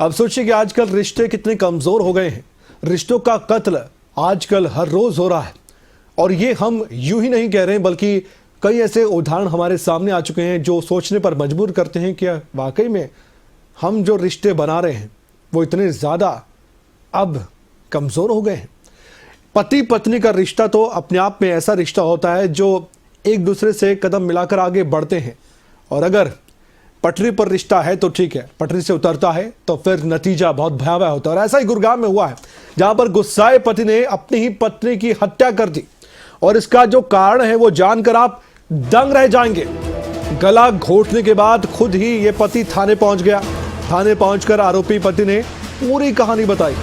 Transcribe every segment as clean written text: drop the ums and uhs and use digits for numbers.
अब सोचिए कि आजकल रिश्ते कितने कमजोर हो गए हैं। रिश्तों का कत्ल आजकल हर रोज हो रहा है। और ये हम यूं ही नहीं कह रहे हैं, बल्कि कई ऐसे उदाहरण हमारे सामने आ चुके हैं जो सोचने पर मजबूर करते हैं कि वाकई में हम जो रिश्ते बना रहे हैं वो इतने ज़्यादा अब कमज़ोर हो गए हैं। पति पत्नी का रिश्ता तो अपने आप में ऐसा रिश्ता होता है जो एक दूसरे से कदम मिलाकर आगे बढ़ते हैं, और अगर पटरी पर रिश्ता है तो ठीक है, पटरी से उतरता है तो फिर नतीजा बहुत भयावह होता है। और ऐसा ही गुड़गांव में हुआ है, जहां पर गुस्साए पति ने अपनी ही पत्नी की हत्या कर दी, और इसका जो कारण है वो जानकर आप दंग रह जाएंगे। गला घोटने के बाद खुद ही ये पति थाने पहुंच गया। थाने पहुंचकर आरोपी पति ने पूरी कहानी बताई।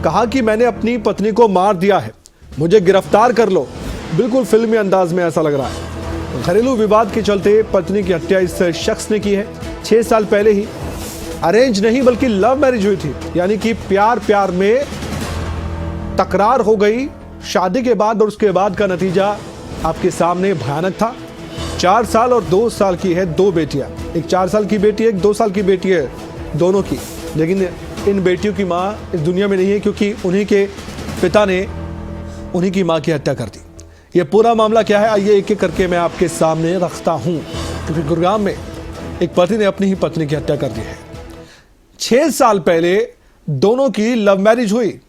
कहा कि मैंने अपनी पत्नी को मार दिया है, मुझे गिरफ्तार कर लो। बिल्कुल फिल्मी अंदाज में ऐसा लग रहा है। घरेलू विवाद के चलते पत्नी की हत्या इस शख्स ने की है। 6 साल पहले ही अरेंज नहीं बल्कि लव मैरिज हुई थी, यानी कि प्यार में तकरार हो गई शादी के बाद, और उसके बाद का नतीजा आपके सामने भयानक था। 4 साल और 2 साल की है 2 बेटियां, एक 4 साल की बेटी है, एक 2 साल की बेटी है, दोनों की। लेकिन इन बेटियों की मां इस दुनिया में नहीं है, क्योंकि उन्हीं के पिता ने उन्हीं की मां की हत्या कर दी। ये पूरा मामला क्या है, आइए एक एक करके मैं आपके सामने रखता हूं। क्योंकि गुड़गांव में एक पति ने अपनी ही पत्नी की हत्या कर दी है। 6 साल पहले दोनों की लव मैरिज हुई,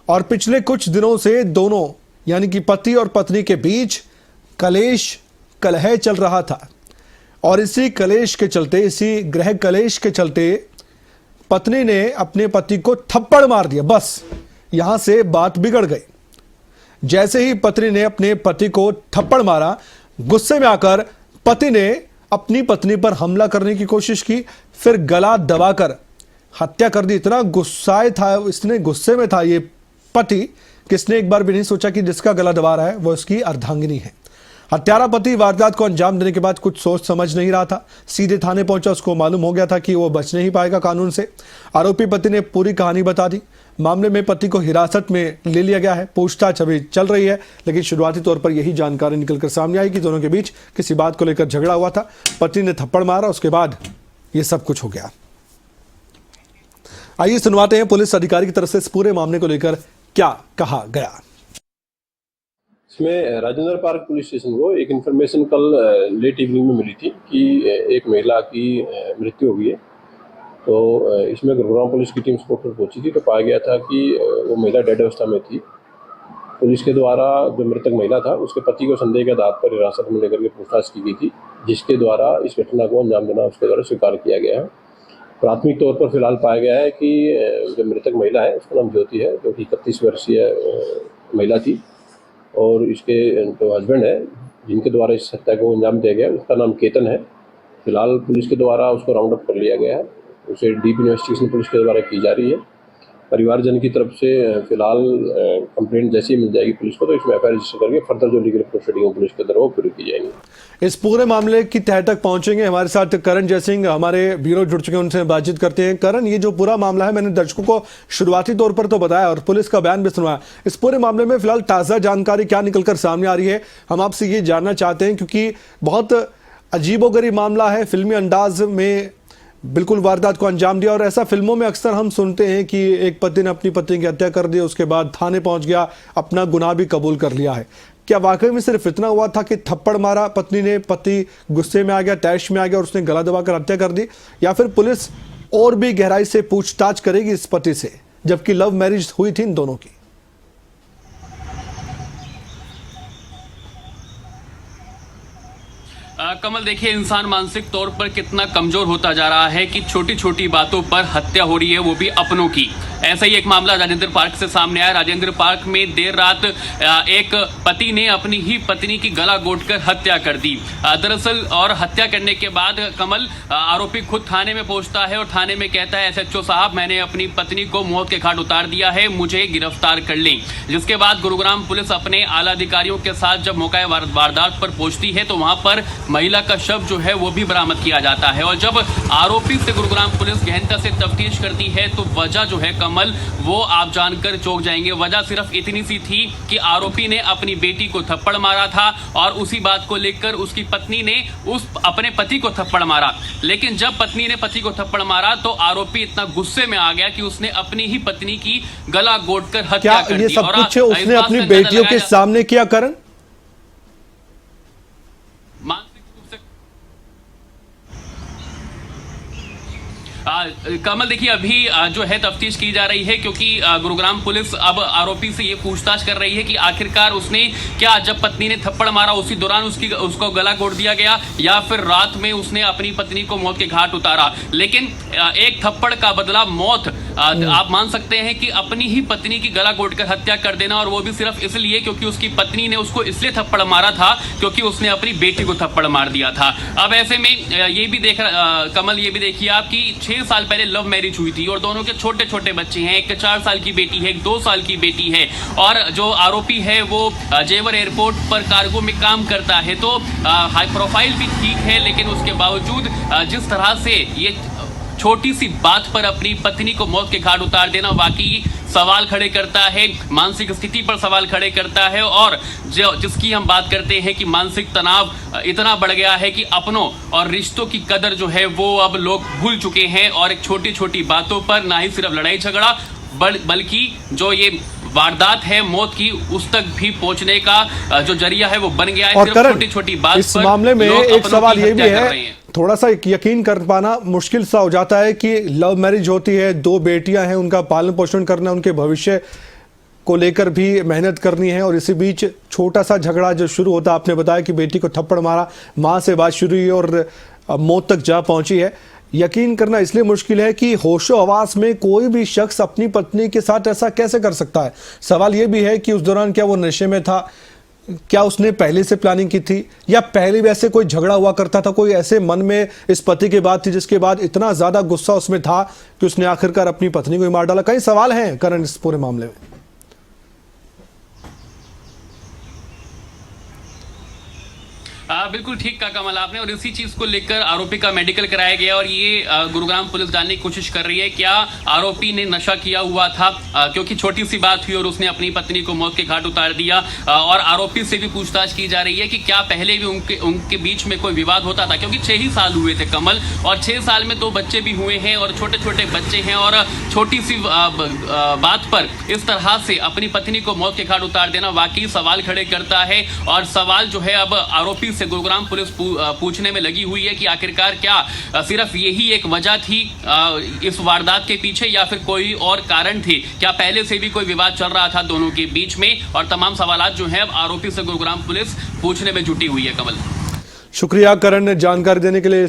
और पिछले कुछ दिनों से दोनों यानी कि पति और पत्नी के बीच कलह चल रहा था। और इसी कलेश के चलते, इसी गृह कलेश के चलते पत्नी ने अपने पति को थप्पड़ मार दिया। बस यहां से बात बिगड़ गई। जैसे ही पत्नी ने अपने पति को थप्पड़ मारा, गुस्से में आकर पति ने अपनी पत्नी पर हमला करने की कोशिश की, फिर गला दबाकर हत्या कर दी। इतना गुस्साए था, इसने गुस्से में था ये पति, किसने एक बार भी नहीं सोचा कि जिसका गला दबा रहा है वो उसकी अर्धांगिनी है। हत्यारा पति वारदात को अंजाम देने के बाद कुछ सोच समझ नहीं रहा था, सीधे थाने पहुंचा। उसको मालूम हो गया था कि वो बच नहीं पाएगा कानून से। आरोपी पति ने पूरी कहानी बता दी। मामले में पति को हिरासत में ले लिया गया है, पूछताछ अभी चल रही है। लेकिन शुरुआती तौर पर यही जानकारी निकलकर सामने आई कि दोनों के बीच किसी बात को लेकर झगड़ा हुआ था। पति ने थप्पड़ मारा, उसके बाद ये सब कुछ हो गया। आइए सुनवाते हैं पुलिस अधिकारी की तरफ से इस पूरे मामले को लेकर क्या कहा गया। इसमें राजेंद्र पार्क पुलिस स्टेशन को एक इन्फॉर्मेशन कल लेट इवनिंग में मिली थी कि एक महिला की मृत्यु हो गई है। तो इसमें गुड़गांव पुलिस की टीम स्पॉट पर पहुंची थी, तो पाया गया था कि वो महिला डेड अवस्था में थी। पुलिस के द्वारा जो मृतक महिला था उसके पति को संदेह के आधार पर हिरासत में लेकर के पूछताछ की गई थी, जिसके द्वारा इस घटना को अंजाम देना उसके द्वारा स्वीकार किया गया है। प्राथमिक तौर पर फिलहाल पाया गया है कि जो मृतक महिला है उसका नाम ज्योति है, जो कि 31 वर्षीय महिला थी, और इसके जो हस्बैंड है जिनके द्वारा इस हत्या को अंजाम दिया गया उसका नाम केतन है। फिलहाल पुलिस के द्वारा उसको राउंड अप कर लिया गया है, उसे डीप इन्वेस्टिगेशन पुलिस के द्वारा की जा रही है। परिवारजन की तरफ से फिलहाल कंप्लेंट जैसी मिल जाएगी पुलिस को, तो इसमें एफआईआर रजिस्टर करके फर्दर जो लीगल प्रोसीडिंग पुलिस के द्वारा वो पूरी की जाएंगी। इस पूरे मामले की तह तक पहुंचेंगे। हमारे साथ करण जयसिंह हमारे ब्यूरो जुड़ चुके हैं, उनसे बातचीत करते हैं। करण, ये जो पूरा मामला है, मैंने दर्शकों को शुरुआती तौर पर तो बताया और पुलिस का बयान भी सुनवाया। इस पूरे मामले में फिलहाल ताज़ा जानकारी क्या निकलकर सामने आ रही है, हम आपसे ये जानना चाहते हैं, क्योंकि बहुत अजीबोगरीब मामला है। फिल्मी अंदाज में बिल्कुल वारदात को अंजाम दिया, और ऐसा फिल्मों में अक्सर हम सुनते हैं कि एक पति ने अपनी पत्नी की हत्या कर दी, उसके बाद थाने पहुंच गया, अपना गुनाह भी कबूल कर लिया है। क्या वाकई में सिर्फ इतना हुआ था कि थप्पड़ मारा पत्नी ने, पति गुस्से में आ गया, तैश में आ गया और उसने गला दबाकर हत्या कर दी, या फिर पुलिस और भी गहराई से पूछताछ करेगी इस पति से, जबकि लव मैरिज हुई थी इन दोनों की? कमल, देखिए, इंसान मानसिक तौर पर कितना कमजोर होता जा रहा है कि छोटी छोटी बातों पर हत्या हो रही है, वो भी अपनों की। ऐसा ही एक मामला राजेंद्र पार्क से सामने आया। राजेंद्र पार्क में देर रात एक पति ने अपनी ही पत्नी की गला घोंटकर हत्या कर दी। दरअसल और हत्या करने के बाद कमल, आरोपी खुद थाने में पहुंचता है और थाने में कहता है, एसएचओ साहब, मैंने अपनी पत्नी को मौत के घाट उतार दिया है, मुझे गिरफ्तार कर लें। जिसके बाद गुरुग्राम पुलिस अपने आला अधिकारियों के साथ जब मौका वारदात पर पहुंचती है तो वहां पर महिला का शव जो है वो भी बरामद किया जाता है। और जब आरोपी से गुरुग्राम पुलिस गहनता से तफ्तीश करती है तो वजह जो है कमल, वो आप जानकर चौंक जाएंगे। वजह सिर्फ इतनी सी थी कि आरोपी ने अपनी बेटी को थप्पड़ मारा था और उसी बात को लेकर उसकी पत्नी ने अपने पति को थप्पड़ मारा। लेकिन जब पत्नी ने पति को थप्पड़ मारा तो आरोपी इतना गुस्से में आ गया कि उसने अपनी ही पत्नी की गला घोंटकर हत्या कर दी। ये सब और कुछ उसने अपनी बेटियों के सामने किया करण? कमल देखिए, अभी जो है तफ्तीश की जा रही है, क्योंकि गुरुग्राम पुलिस अब आरोपी से ये पूछताछ कर रही है कि आखिरकार उसने क्या, जब पत्नी ने थप्पड़ मारा उसी दौरान उसको गला घोंट दिया गया या फिर रात में उसने अपनी पत्नी को मौत के घाट उतारा। लेकिन एक थप्पड़ का बदला मौत, आप मान सकते हैं कि अपनी ही पत्नी की गला घोंटकर हत्या कर देना, और वो भी सिर्फ इसलिए क्योंकि उसकी पत्नी ने उसको इसलिए थप्पड़ मारा था क्योंकि उसने अपनी बेटी को थप्पड़ मार दिया था। अब ऐसे में ये भी कमल, ये भी देखिए आप कि 6 साल पहले लव मैरिज हुई थी और दोनों के छोटे छोटे बच्चे हैं। एक 4 साल की बेटी है, एक 2 साल की बेटी है। और जो आरोपी है वो जेवर एयरपोर्ट पर कार्गो में काम करता है, तो हाई प्रोफाइल भी ठीक है, लेकिन उसके बावजूद जिस तरह से ये छोटी सी बात पर अपनी पत्नी को मौत के घाट उतार देना वाकई सवाल खड़े करता है, मानसिक स्थिति पर सवाल खड़े करता है। और जिसकी हम बात करते हैं कि मानसिक तनाव इतना बढ़ गया है कि अपनों और रिश्तों की कदर जो है वो अब लोग भूल चुके हैं, और एक छोटी छोटी बातों पर ना ही सिर्फ लड़ाई झगड़ा बल्कि जो ये वारदात है मौत की, उस तक भी पहुंचने का जो जरिया है वो बन गया है। और छोटी छोटी बात इस मामले में एक सवाल ये भी है, थोड़ा सा यकीन कर पाना मुश्किल सा हो जाता है कि लव मैरिज होती है, 2 बेटियां हैं, उनका पालन पोषण करना, उनके भविष्य को लेकर भी मेहनत करनी है, और इसी बीच छोटा सा झगड़ा जो शुरू होता है, आपने बताया कि बेटी को थप्पड़ मारा, मां से बात शुरू हुई और मौत तक जा पहुंची है। यकीन करना इसलिए मुश्किल है कि होशो हवास में कोई भी शख्स अपनी पत्नी के साथ ऐसा कैसे कर सकता है। सवाल यह भी है कि उस दौरान क्या वो नशे में था, क्या उसने पहले से प्लानिंग की थी, या पहले वैसे कोई झगड़ा हुआ करता था, कोई ऐसे मन में इस पति के बाद थी जिसके बाद इतना ज्यादा गुस्सा उसमें था कि उसने आखिरकार अपनी पत्नी को ही मार डाला। कई सवाल हैं करण इस पूरे मामले में। बिल्कुल ठीक कहा कमल आपने, और इसी चीज को लेकर आरोपी का मेडिकल कराया गया, और ये गुरुग्राम पुलिस जानने की कोशिश कर रही है क्या आरोपी ने नशा किया हुआ था, क्योंकि छोटी सी बात हुई और उसने अपनी पत्नी को मौत के घाट उतार दिया। और आरोपी से भी पूछताछ की जा रही है कि क्या पहले भी उनके बीच में कोई विवाद होता था, क्योंकि 6 ही साल हुए थे कमल, और 6 साल में 2 बच्चे भी हुए हैं और छोटे छोटे बच्चे हैं, और छोटी सी बात पर इस तरह से अपनी पत्नी को मौत के घाट उतार देना वाकई सवाल खड़े करता है। और सवाल जो है अब आरोपी से गुरुग्राम पुलिस पूछने में लगी हुई है कि आखिरकार क्या सिर्फ यही एक वजह थी इस वारदात के पीछे, या फिर कोई और कारण थे, क्या पहले से भी कोई विवाद चल रहा था दोनों के बीच में। और तमाम सवालात जो है आरोपी से गुरुग्राम पुलिस पूछने में जुटी हुई है। कमल, शुक्रिया करण जानकारी देने के लिए।